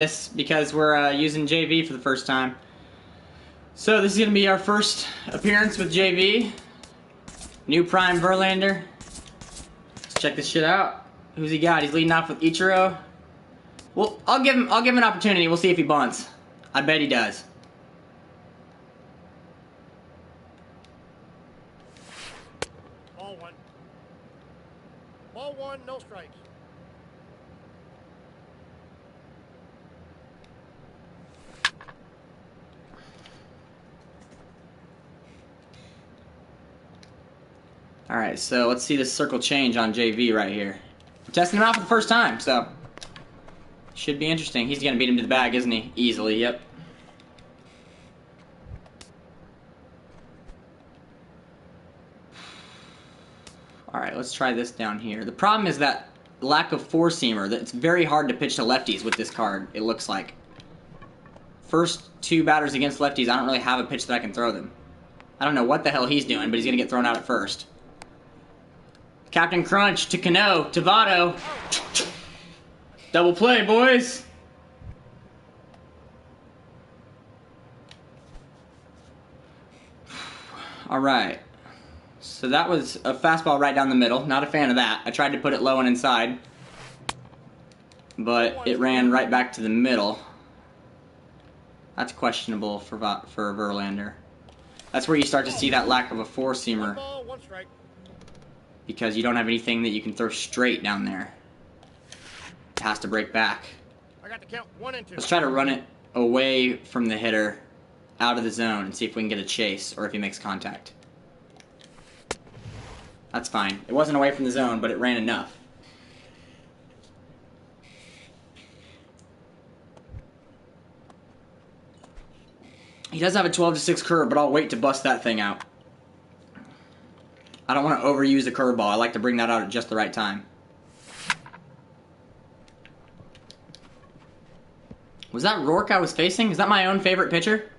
this because we're using JV for the first time. So this is going to be our first appearance with JV. New Prime Verlander. Let's check this shit out. Who's he got? He's leading off with Ichiro. Well, I'll give him an opportunity. We'll see if he bunts. I bet he does. Ball one. Ball one, no strikes. Alright, so let's see this circle change on JV right here. I'm testing him out for the first time, so should be interesting. He's going to beat him to the bag, isn't he? Easily, yep. Alright, let's try this down here. The problem is that lack of four-seamer. It's very hard to pitch to lefties with this card, it looks like. First two batters against lefties, I don't really have a pitch that I can throw them. I don't know what the hell he's doing, but he's going to get thrown out at first. Captain Crunch to Cano to Votto. Double play, boys. All right. So that was a fastball right down the middle. Not a fan of that. I tried to put it low and inside, but it ran right back to the middle. That's questionable for Verlander. That's where you start to see that lack of a four-seamer. Because you don't have anything that you can throw straight down there. It has to break back. I got the count 1 and 2. Let's try to run it away from the hitter, out of the zone, and see if we can get a chase, or if he makes contact. That's fine. It wasn't away from the zone, but it ran enough. He does have a 12-6 curve, but I'll wait to bust that thing out. I don't want to overuse a curveball. I like to bring that out at just the right time. Was that Rourke I was facing? Is that my own favorite pitcher?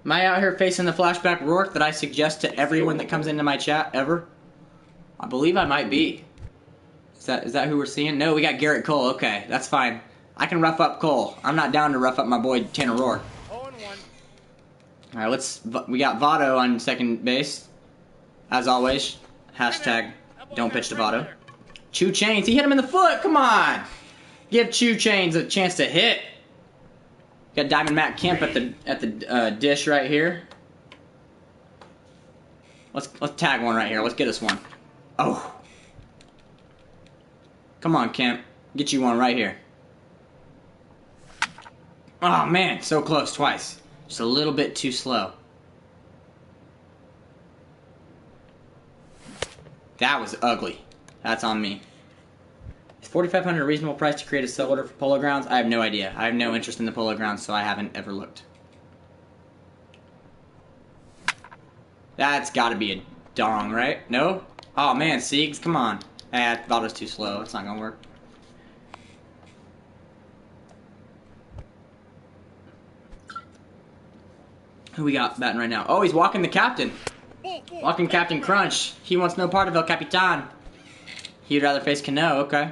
Am I out here facing the flashback Rourke that I suggest to everyone that comes into my chat ever? I believe I might be. Is that who we're seeing? No, we got Garrett Cole. Okay, that's fine. I can rough up Cole. I'm not down to rough up my boy Tanner Rourke. 0 and 1. All right, we got Votto on second base. As always, hashtag don't pitch to Votto. Chew Chains, he hit him in the foot. Come on, give Chew Chains a chance to hit. Got Diamond Matt Kemp at the dish right here. Let's tag one right here. Let's get us one. Oh, come on, Kemp, get you one right here. Oh man, so close twice. Just a little bit too slow. That was ugly. That's on me. Is $4,500 a reasonable price to create a sell order for Polo Grounds? I have no idea. I have no interest in the Polo Grounds, so I haven't ever looked. That's got to be a dong, right? No? Oh man, Siegs, come on. I thought it was too slow. It's not going to work. Who we got batting right now? Oh, he's walking the captain. Walking Captain Crunch. He wants no part of El Capitan. He'd rather face Cano. Okay.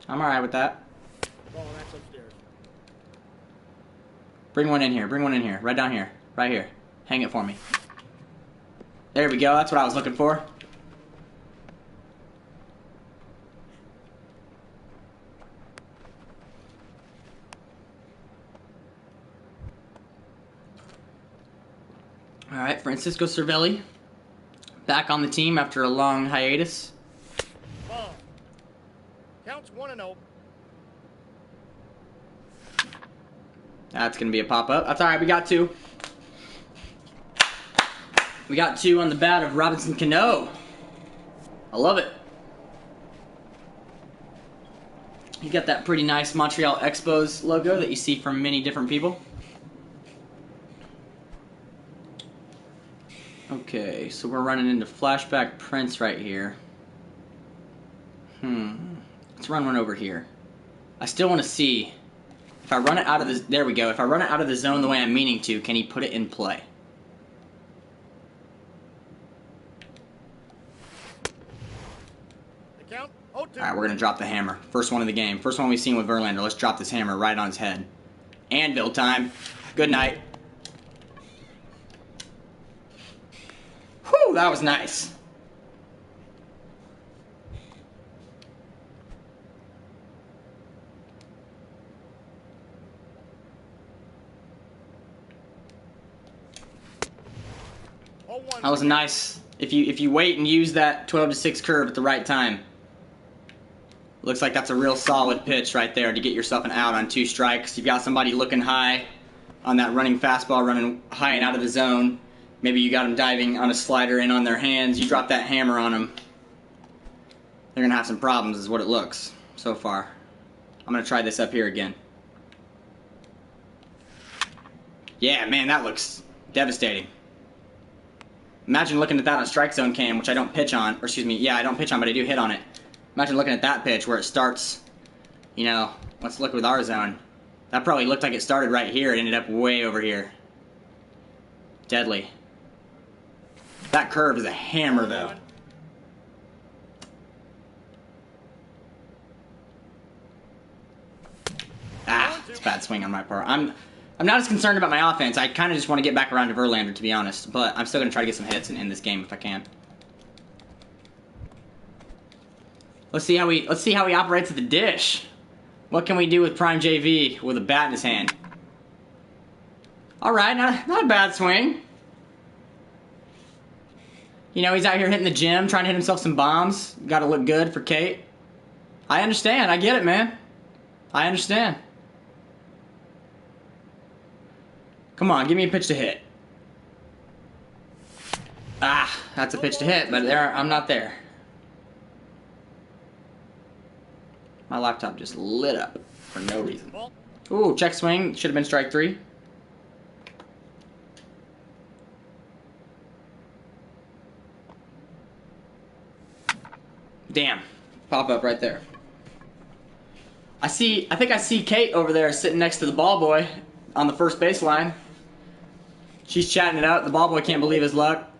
I'm alright with that. Oh, that's upstairs. Bring one in here. Bring one in here. Right down here. Right here. Hang it for me. There we go. That's what I was looking for. Alright, Francisco Cervelli. Back on the team after a long hiatus. Ball. Counts 1 and 0. That's going to be a pop-up. That's alright, we got two. We got two on the bat of Robinson Cano. I love it. You got that pretty nice Montreal Expos logo that you see from many different people. Okay, so we're running into Flashback Prince right here. Let's run one over here. I still want to see if I run it out of the... There we go. If I run it out of the zone the way I'm meaning to, can he put it in play? The count 0-2. Count 2. All right, we're going to drop the hammer. First one of the game. First one we've seen with Verlander. Let's drop this hammer right on his head. Anvil time. Good night. Whew, that was nice. That was nice. If you wait and use that 12-6 curve at the right time. Looks like that's a real solid pitch right there to get yourself an out on 2 strikes. You've got somebody looking high on that running fastball, running high and out of the zone. Maybe you got them diving on a slider in on their hands. You drop that hammer on them. They're going to have some problems is what it looks so far. I'm going to try this up here again. Yeah, man, that looks devastating. Imagine looking at that on strike zone cam, which I don't pitch on. Or excuse me, yeah, I don't pitch on, but I do hit on it. Imagine looking at that pitch where it starts, you know, let's look with our zone. That probably looked like it started right here. It ended up way over here. Deadly. That curve is a hammer, though. Ah, it's a bad swing on my part. I'm not as concerned about my offense. I kind of just want to get back around to Verlander, to be honest. But I'm still going to try to get some hits and end this game if I can. Let's see how he operates at the dish. What can we do with Prime JV with a bat in his hand? All right, not a bad swing. You know, he's out here hitting the gym, trying to hit himself some bombs. Got to look good for Kate. I understand. I get it, man. I understand. Come on, give me a pitch to hit. Ah, that's a pitch to hit, but I'm not there. My laptop just lit up for no reason. Ooh, check swing. Should have been strike 3. Damn. Pop up right there. I think I see Kate over there sitting next to the ball boy on the first baseline. She's chatting it out. The ball boy can't believe his luck.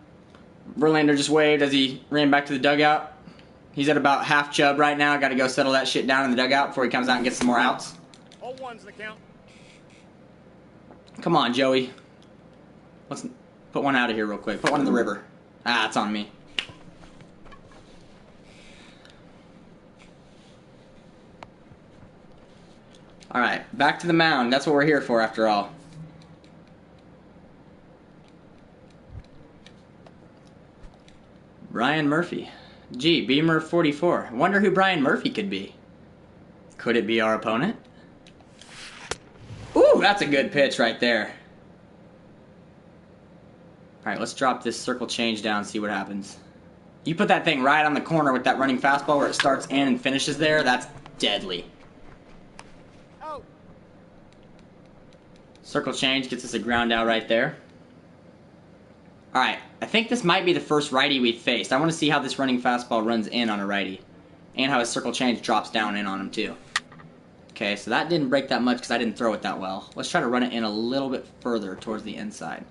Verlander just waved as he ran back to the dugout. He's at about half chub right now. Got to go settle that shit down in the dugout before he comes out and gets some more outs. All ones the count. Come on, Joey. Let's put one out of here real quick. Put one in the river. Ah, it's on me. All right, back to the mound. That's what we're here for, after all. Brian Murphy. Gee, Beamer 44. Wonder who Brian Murphy could be. Could it be our opponent? Ooh, that's a good pitch right there. All right, let's drop this circle change down and see what happens. You put that thing right on the corner with that running fastball where it starts in and finishes there. That's deadly. Oh. Circle change gets us a ground out right there. All right, I think this might be the first righty we've faced. I want to see how this running fastball runs in on a righty. And how his circle change drops down in on him, too. Okay, so that didn't break that much because I didn't throw it that well. Let's try to run it in a little bit further towards the inside.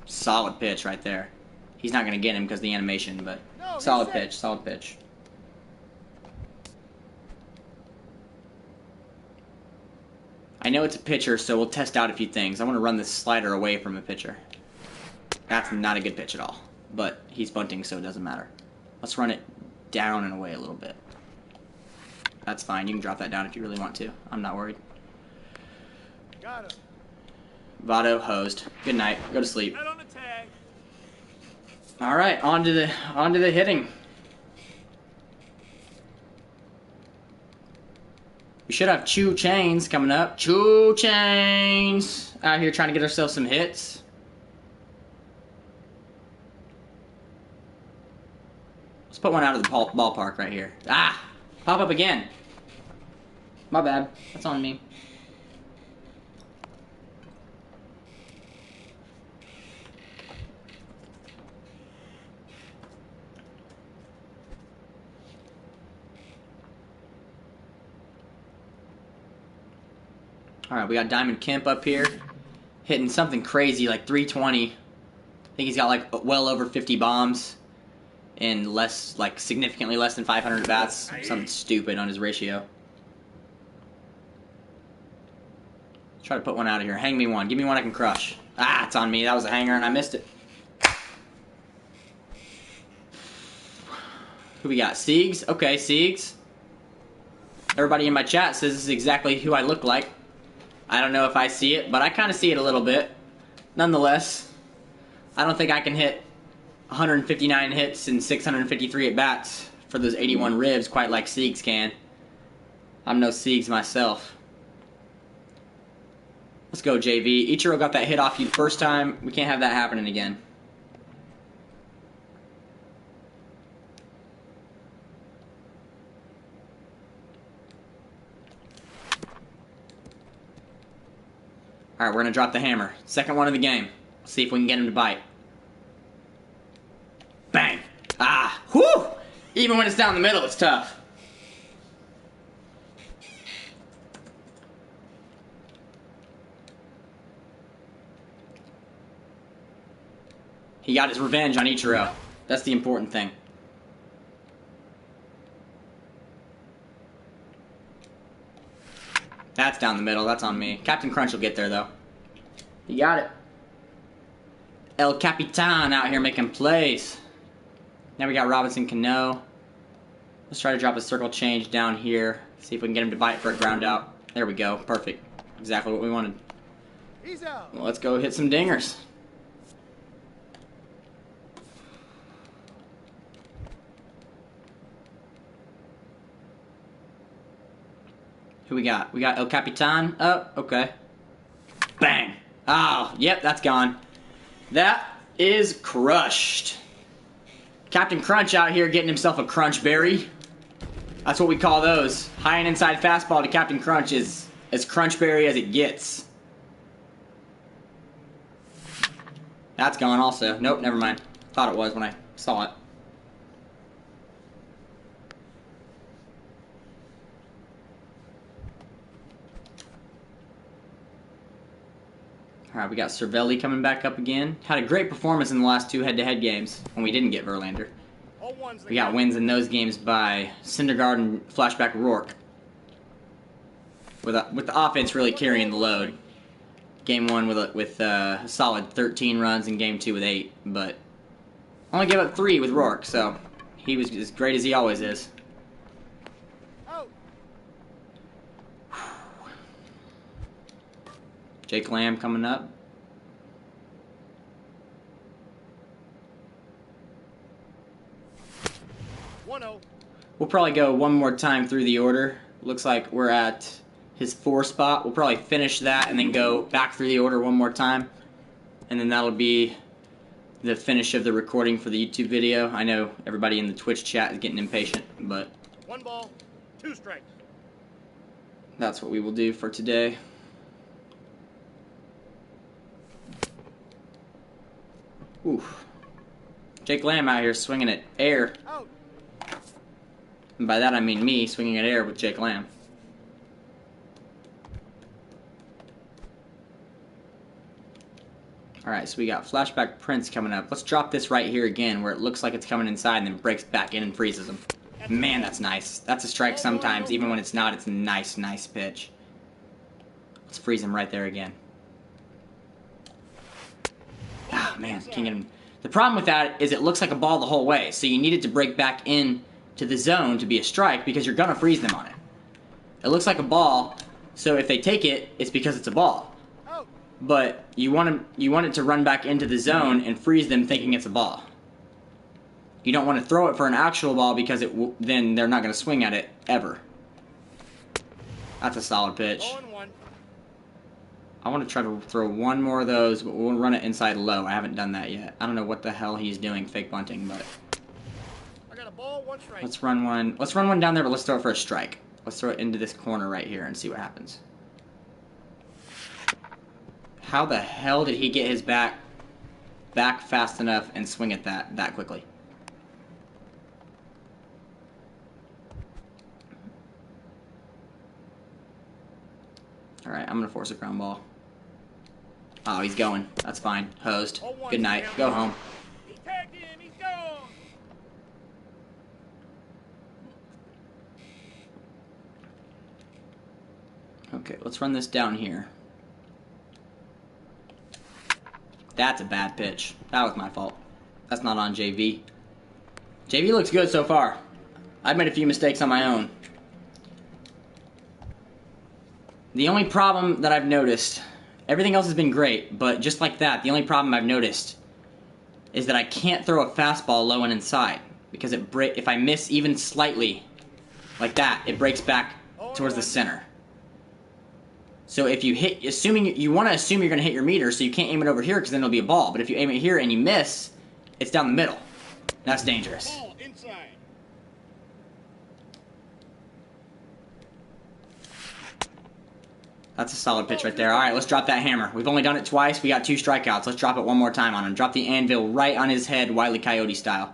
Solid pitch right there. He's not going to get him because of the animation, but solid pitch, solid pitch. I know it's a pitcher, so we'll test out a few things. I want to run this slider away from a pitcher. That's not a good pitch at all. But he's bunting, so it doesn't matter. Let's run it down and away a little bit. That's fine. You can drop that down if you really want to. I'm not worried. Got him. Votto hosed. Good night. Go to sleep. Right on the tag. All right, on to the hitting. We should have Chew Chains coming up. Chew Chains out here trying to get ourselves some hits. Let's put one out of the ballpark right here. Ah, pop up again. My bad. That's on me. All right, we got Diamond Kemp up here, hitting something crazy like 320. think he's got like well over 50 bombs and less, like significantly less than 500 at bats. Something stupid on his ratio. Let's try to put one out of here. Hang me one. Give me one I can crush. Ah, it's on me. That was a hanger and I missed it. Who we got? Siegs? Okay, Siegs. Everybody in my chat says this is exactly who I look like. I don't know if I see it, but I kind of see it a little bit. Nonetheless, I don't think I can hit 159 hits and 653 at-bats for those 81 ribs quite like Siegs can. I'm no Siegs myself. Let's go, JV. Ichiro got that hit off you the first time. We can't have that happening again. Alright, we're going to drop the hammer. Second one of the game. See if we can get him to bite. Bang! Ah! Whew! Even when it's down the middle, it's tough. He got his revenge on Ichiro. That's the important thing. That's down the middle. That's on me. Captain Crunch will get there, though. He got it. El Capitan out here making plays. Now we got Robinson Cano. Let's try to drop a circle change down here. See if we can get him to bite for a ground out. There we go. Perfect. Exactly what we wanted. He's out. Well, let's go hit some dingers. Who we got? We got El Capitan. Oh, okay. Bang. Oh, yep, that's gone. That is crushed. Captain Crunch out here getting himself a crunch berry. That's what we call those. High and inside fastball to Captain Crunch is as crunch berry as it gets. That's gone also. Nope, never mind. Thought it was when I saw it. Alright, we got Cervelli coming back up again. Had a great performance in the last two head-to-head games when we didn't get Verlander. We got wins in those games by Syndergaard and Flashback Rourke. With the offense really carrying the load. Game 1 with a solid 13 runs and Game 2 with 8. But only gave up 3 with Rourke, so he was as great as he always is. Jake Lamb coming up. We'll probably go one more time through the order. Looks like we're at his 4 spot. We'll probably finish that and then go back through the order one more time. And then that'll be the finish of the recording for the YouTube video. I know everybody in the Twitch chat is getting impatient, but 1 ball, 2 strikes. That's what we will do for today. Oof. Jake Lamb out here swinging at air. Out. And by that I mean me swinging at air with Jake Lamb. Alright, so we got Flashback Prince coming up. Let's drop this right here again where it looks like it's coming inside and then breaks back in and freezes him. Man, that's nice. That's a strike sometimes. Even when it's not, it's a nice, nice pitch. Let's freeze him right there again. Ah, man, can't get him. The problem with that is it looks like a ball the whole way, so you need it to break back in to the zone to be a strike because you're going to freeze them on it. It looks like a ball, so if they take it, it's because it's a ball. But you want it to run back into the zone and freeze them thinking it's a ball. You don't want to throw it for an actual ball because then they're not going to swing at it ever. That's a solid pitch. I want to try to throw one more of those, but we'll run it inside low. I haven't done that yet. I don't know what the hell he's doing, fake bunting, but I got a ball, 1 strike. Let's run one. Let's run one down there, but let's throw it for a strike. Let's throw it into this corner right here and see what happens. How the hell did he get his back fast enough and swing at that quickly? Alright, I'm going to force a ground ball. Oh, he's going. That's fine. Hosed. 0-1's Good night. count. Go home. He tagged him. He's gone. Okay, let's run this down here. That's a bad pitch. That was my fault. That's not on JV. JV looks good so far. I've made a few mistakes on my own. The only problem that I've noticed, everything else has been great, but just like that, the only problem I've noticed is that I can't throw a fastball low and inside, because if I miss even slightly like that, it breaks back towards the center. So if you hit, you want to assume you're going to hit your meter, so you can't aim it over here because then it'll be a ball. But if you aim it here and you miss, it's down the middle. That's dangerous. Ball inside. That's a solid pitch right there. All right, let's drop that hammer. We've only done it twice. We got 2 strikeouts. Let's drop it one more time on him. Drop the anvil right on his head, Wile E. Coyote style.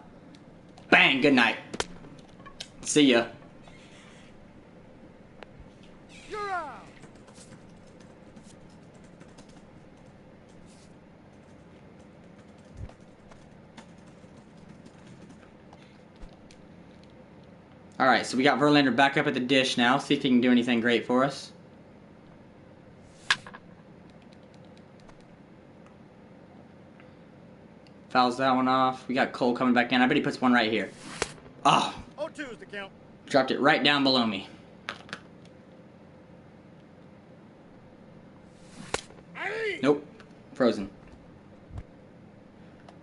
Bang, good night. See ya. You're out. All right, so we got Verlander back up at the dish now. See if he can do anything great for us. Fouls that one off. We got Cole coming back in. I bet he puts one right here. Oh, 0-2 is the count. dropped it right down below me. Aye. Nope, frozen.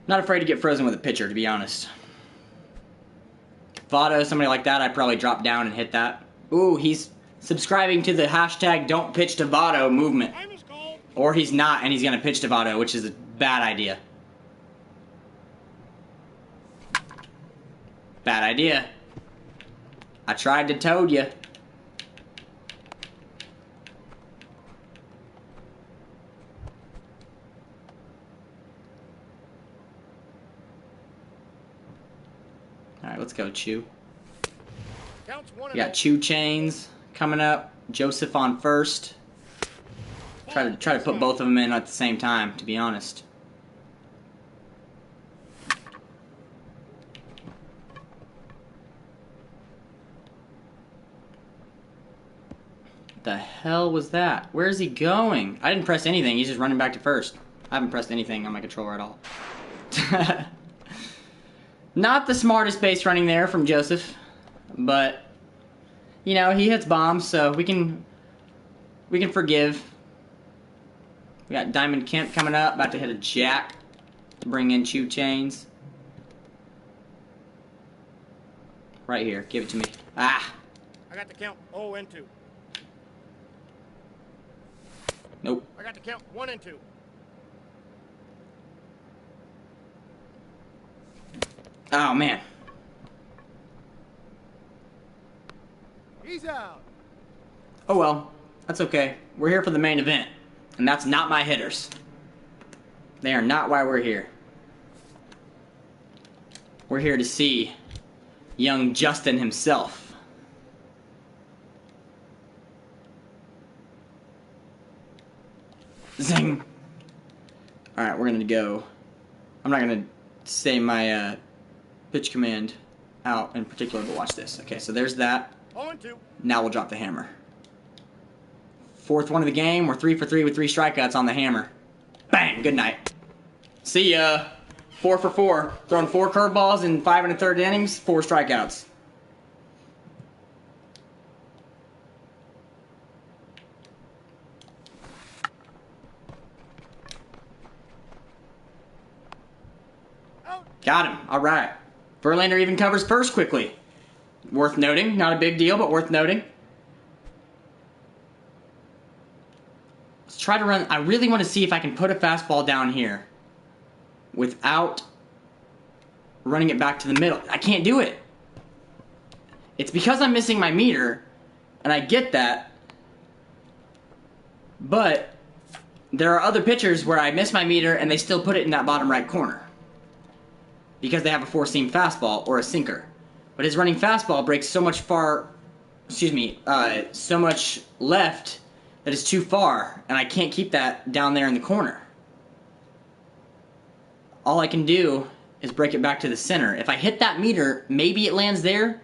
Not afraid to get frozen with a pitcher, to be honest. Votto, somebody like that, I'd probably drop down and hit that. Ooh, he's subscribing to the hashtag don't pitch to Votto movement. Time is called. Or he's not, and he's going to pitch to Votto, which is a bad idea. Bad idea. I tried to told you. Alright, let's go, Chew. Counts 1-0. We got Chew Chains coming up. Joseph on first. Try to put both of them in at the same time, to be honest. The hell was that? Where's he going? I didn't press anything. He's just running back to first. I haven't pressed anything on my controller at all. Not the smartest base running there from Joseph, but you know, he hits bombs, so we can forgive. We got Diamond Kemp coming up, about to hit a jack to bring in Chew Chains. Right here, give it to me. Ah, I got the count 0-2. nope. I got the count 1-2. Oh man. He's out. Oh well, that's okay. We're here for the main event, and that's not my hitters. They are not why we're here. We're here to see young Justin himself. Zing. Alright, we're gonna go. I'm not gonna say my pitch command out in particular, but watch this. Okay, so there's that. 0-2. Now we'll drop the hammer. 4th one of the game. We're 3 for 3 with 3 strikeouts on the hammer. Bang! Good night. See ya. 4 for 4. Throwing 4 curveballs in 5 1/3 innings. 4 strikeouts. Out. Got him. All right. Verlander even covers first quickly. Worth noting. Not a big deal, but worth noting. Let's try to run. I really want to see if I can put a fastball down here without running it back to the middle. I can't do it. It's because I'm missing my meter, and I get that. But there are other pitchers where I miss my meter and they still put it in that bottom right corner because they have a 4-seam fastball or a sinker. But his running fastball breaks so much so much left that is too far, and I can't keep that down there in the corner. all I can do is break it back to the center. If I hit that meter, maybe it lands there,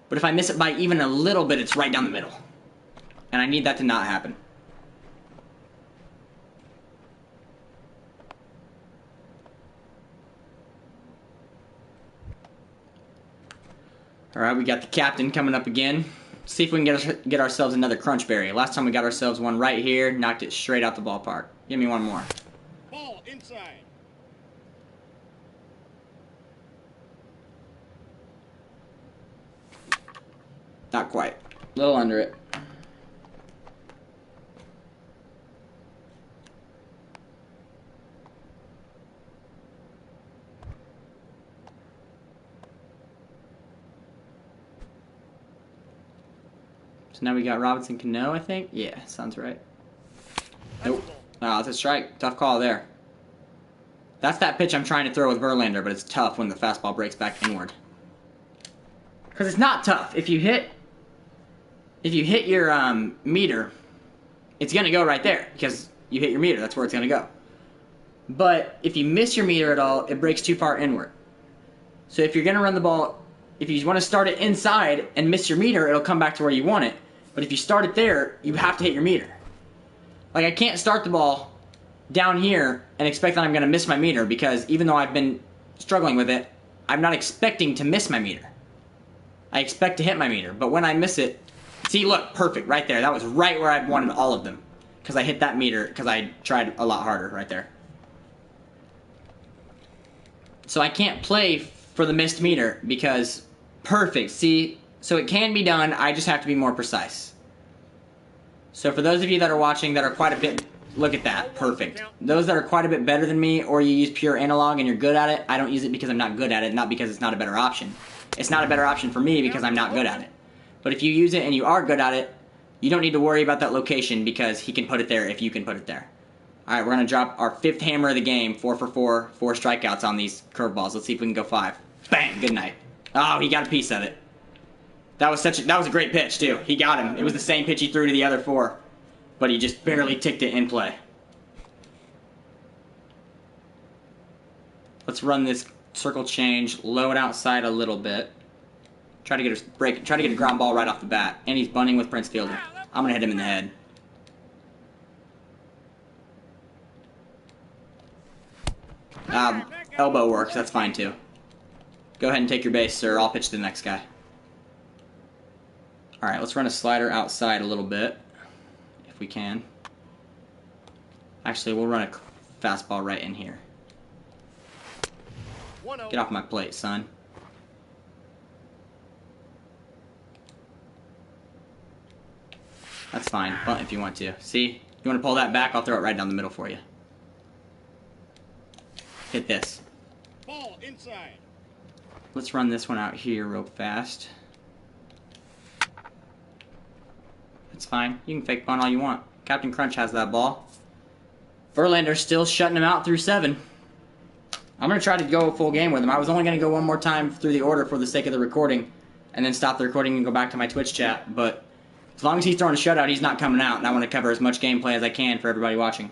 but if I miss it by even a little bit, it's right down the middle. And I need that to not happen. Alright, we got the captain coming up again. See if we can get ourselves another crunch berry. Last time we got ourselves one right here, knocked it straight out the ballpark. Give me one more. Ball inside. Not quite. A little under it. So now we got Robinson Cano, I think? Yeah, sounds right. Nope. Oh, that's a strike. Tough call there. That's that pitch I'm trying to throw with Verlander, but it's tough when the fastball breaks back inward. Because it's not tough. If you hit your meter, it's going to go right there. Because you hit your meter. That's where it's going to go. But if you miss your meter at all, it breaks too far inward. So if you're going to run the ball, if you want to start it inside and miss your meter, it'll come back to where you want it. But if you start it there, you have to hit your meter. Like, I can't start the ball down here and expect that I'm going to miss my meter, because even though I've been struggling with it, I'm not expecting to miss my meter. I expect to hit my meter, but when I miss it, see, look, perfect, right there. That was right where I wanted all of them, because I hit that meter, because I tried a lot harder right there. So I can't play for the missed meter, because perfect, see, so it can be done, I just have to be more precise. So for those of you that are watching that are quite a bit, look at that, perfect. Those that are quite a bit better than me, or you use pure analog and you're good at it, I don't use it because I'm not good at it, not because it's not a better option. It's not a better option for me because I'm not good at it. But if you use it and you are good at it, you don't need to worry about that location, because he can put it there if you can put it there. Alright, we're going to drop our 5th hammer of the game, 4 for 4, 4 strikeouts on these curveballs. Let's see if we can go 5. Bang, good night. Oh, he got a piece of it. That was a great pitch too. He got him. It was the same pitch he threw to the other 4, but he just barely ticked it in play. Let's run this circle change, low it outside a little bit. Try to get a ground ball right off the bat. And he's bunting with Prince Fielder. I'm gonna hit him in the head. Elbow works, that's fine too. Go ahead and take your base, sir. I'll pitch to the next guy. Alright, let's run a slider outside a little bit, if we can. Actually, we'll run a fastball right in here. Get off my plate, son. That's fine. Bunt if you want to. See? You want to pull that back? I'll throw it right down the middle for you. Hit this. Ball inside. Let's run this one out here real fast. It's fine. You can fake bunt all you want. Captain Crunch has that ball. Verlander's still shutting him out through 7. I'm going to try to go a full game with him. I was only going to go one more time through the order for the sake of the recording, and then stop the recording and go back to my Twitch chat. But as long as he's throwing a shutout, he's not coming out, and I want to cover as much gameplay as I can for everybody watching.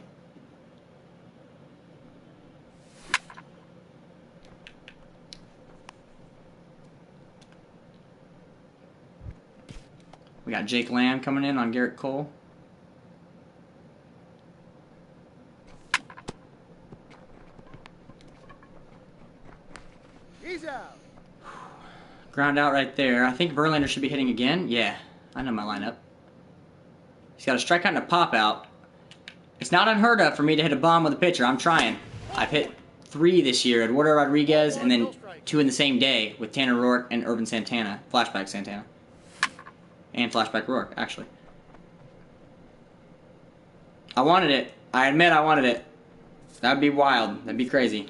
We got Jake Lamb coming in on Garrett Cole. He's out. Ground out right there. I think Verlander should be hitting again. Yeah, I know my lineup. He's got a strikeout and a pop out. It's not unheard of for me to hit a bomb with a pitcher. I'm trying. I've hit 3 this year. Eduardo Rodriguez, and then 2 in the same day with Tanner Roark and Urban Santana. Flashback Santana. And Flashback Roark, actually. I wanted it. I admit I wanted it. That would be wild. That'd be crazy.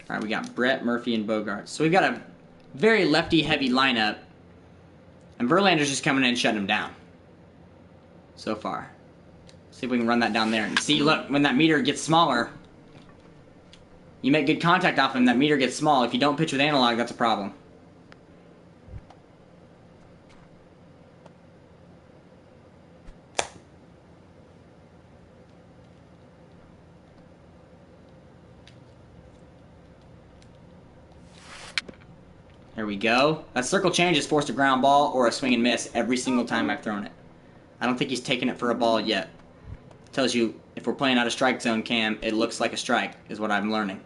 Alright, we got Brett, Murphy, and Bogarts. So we've got a very lefty-heavy lineup. And Verlander's just coming in and shutting him down. So far. See if we can run that down there. And see, look, when that meter gets smaller, you make good contact off him, that meter gets small. If you don't pitch with analog, that's a problem. There we go. That circle change has forced a ground ball or a swing and miss every single time I've thrown it. I don't think he's taken it for a ball yet. Tells you if we're playing out of strike zone, Cam, it looks like a strike, is what I'm learning.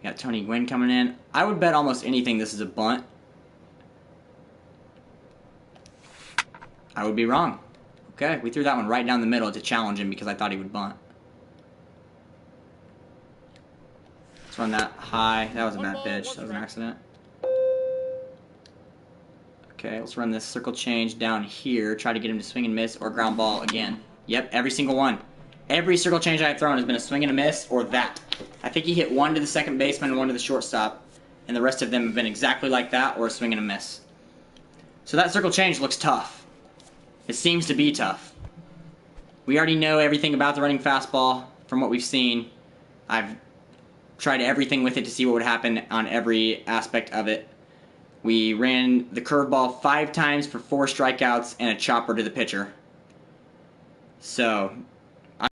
Got Tony Gwynn coming in. I would bet almost anything this is a bunt. I would be wrong. Okay, we threw that one right down the middle to challenge him because I thought he would bunt. Let's run that high. That was a bad pitch. That was an accident. Okay, let's run this circle change down here. Try to get him to swing and miss or ground ball again. Yep, every single one. Every circle change I've thrown has been a swing and a miss or that. I think he hit one to the second baseman and one to the shortstop, and the rest of them have been exactly like that or a swing and a miss. So that circle change looks tough. It seems to be tough. We already know everything about the running fastball from what we've seen. I've tried everything with it to see what would happen on every aspect of it. We ran the curveball 5 times for 4 strikeouts and a chopper to the pitcher. So